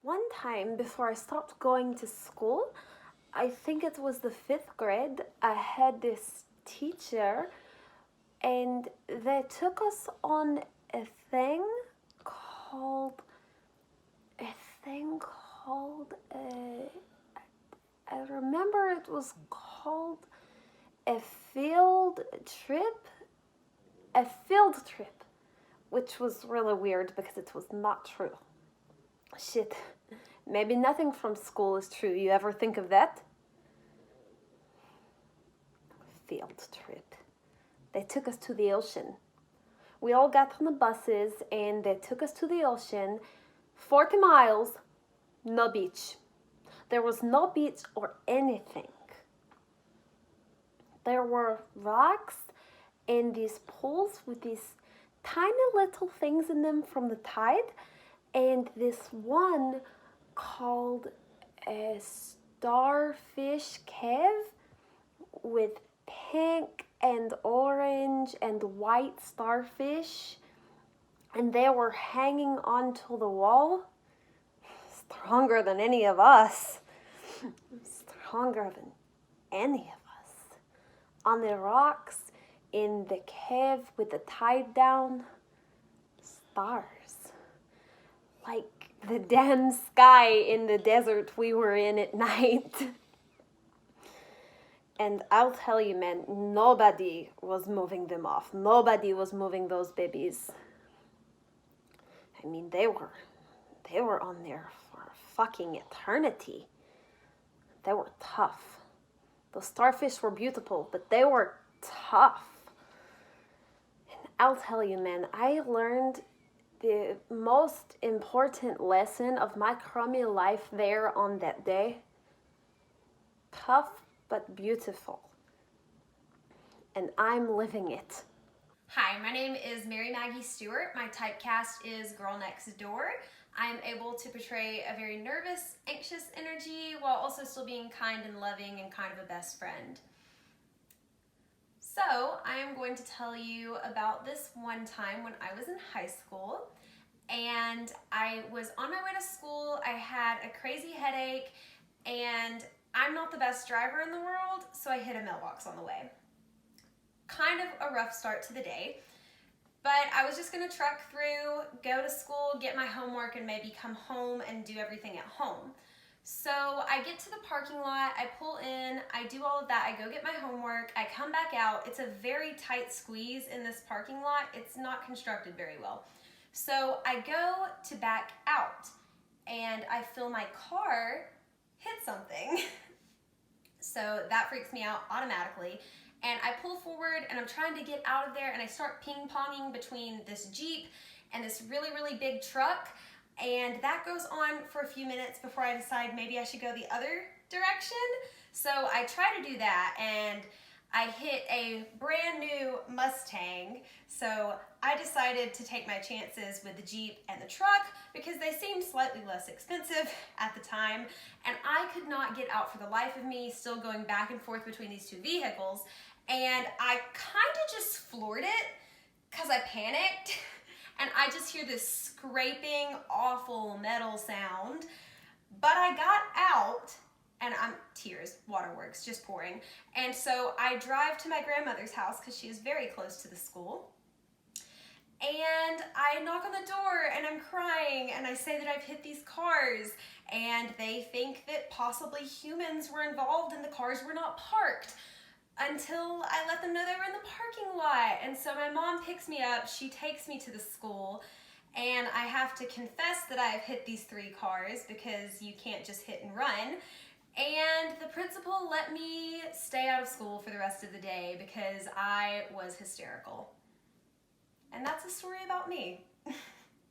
One time before I stopped going to school, I think it was the fifth grade, I had this teacher and they took us on a thing called a thing called I remember it was called a field trip, a field trip, which was really weird because it was not true. Shit, maybe nothing from school is true. You ever think of that? Field trip. They took us to the ocean. We all got on the buses and they took us to the ocean. 40 miles, no beach. There was no beach or anything. There were rocks and these pools with these tiny little things in them from the tide, and this one called a starfish cave with pink and orange and white starfish, and they were hanging onto the wall, stronger than any of us, stronger than any of us, on the rocks in the cave with the tide down. Stars, like the damn sky in the desert we were in at night. And I'll tell you, man, nobody was moving them off. Nobody was moving those babies. I mean, they were on there for fucking eternity. They were tough. Those starfish were beautiful, but they were tough. And I'll tell you, man, I learned the most important lesson of my crummy life there on that day. Tough but beautiful. And I'm living it. Hi, my name is Maggie Stewart. My typecast is Girl Next Door. I'm able to portray a very nervous, anxious energy while also still being kind and loving and kind of a best friend. So I am going to tell you about this one time when I was in high school and I was on my way to school. I had a crazy headache and I'm not the best driver in the world, so I hit a mailbox on the way. Kind of a rough start to the day, but I was just gonna truck through, go to school, get my homework, and maybe come home and do everything at home. So I get to the parking lot, I pull in, I do all of that, I go get my homework, I come back out. It's a very tight squeeze in this parking lot. It's not constructed very well. So I go to back out and I feel my car hit something. So that freaks me out automatically. And I pull forward and I'm trying to get out of there and I start ping-ponging between this Jeep and this really, really big truck. And that goes on for a few minutes before I decide maybe I should go the other direction. So I try to do that and I hit a brand new Mustang. So I decided to take my chances with the Jeep and the truck because they seemed slightly less expensive at the time. And I could not get out for the life of me, still going back and forth between these two vehicles. And I kind of just floored it because I panicked. And I just hear this scraping, awful metal sound. But I got out and tears, waterworks, just pouring. And so I drive to my grandmother's house because she is very close to the school. And I knock on the door and I'm crying and I say that I've hit these cars and they think that possibly humans were involved and the cars were not parked until I let them know they were in the parking lot. And so my mom picks me up, she takes me to the school, and I have to confess that I've hit these 3 cars because you can't just hit and run. And the principal let me stay out of school for the rest of the day because I was hysterical. And that's a story about me.